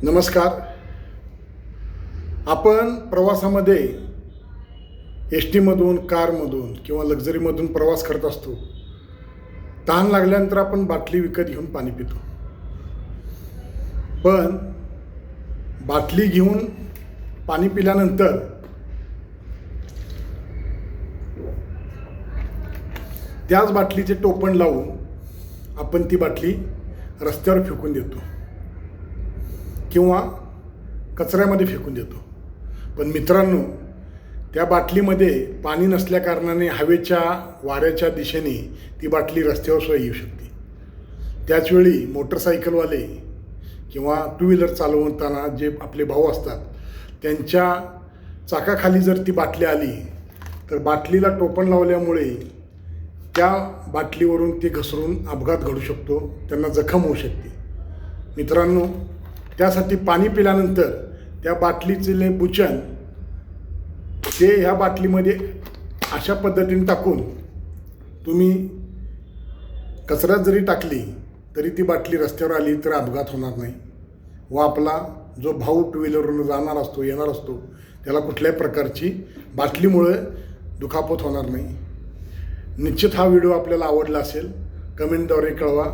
नमस्कार. आपण प्रवासामध्ये एस टीमधून, कारमधून किंवा लक्झरीमधून प्रवास करत असतो. तहान लागल्यानंतर आपण बाटली विकत घेऊन पाणी पितो. पण बाटली घेऊन पाणी पिल्यानंतर त्याच बाटलीचे टोपण लावून आपण ती बाटली रस्त्यावर फेकून देतो किंवा कचऱ्यामध्ये फेकून देतो. पण मित्रांनो, त्या बाटलीमध्ये पाणी नसल्या कारणाने हवेच्या वाऱ्याच्या दिशेने ती बाटली रस्त्यावर सुद्धा येऊ शकते. त्याचवेळी मोटरसायकलवाले किंवा टू व्हीलर चालवताना जे आपले भाऊ असतात, त्यांच्या चाकाखाली जर ती बाटली आली तर बाटलीला टोपण लावल्यामुळे त्या बाटलीवरून ती घसरून अपघात घडू शकतो, त्यांना जखम होऊ शकते. मित्रांनो, त्यासाठी पाणी पिल्यानंतर त्या बाटलीचे बुचन ते ह्या बाटलीमध्ये अशा पद्धतीने टाकून तुम्ही कचऱ्यात जरी टाकली तरी ती बाटली रस्त्यावर आली तर अपघात होणार नाही व आपला जो भाऊ टू व्हीलरवरून जाणार असतो, येणार असतो, त्याला कुठल्याही प्रकारची बाटलीमुळे दुखापत होणार नाही. निश्चित हा व्हिडिओ आपल्याला आवडला असेल, कमेंटद्वारे कळवा.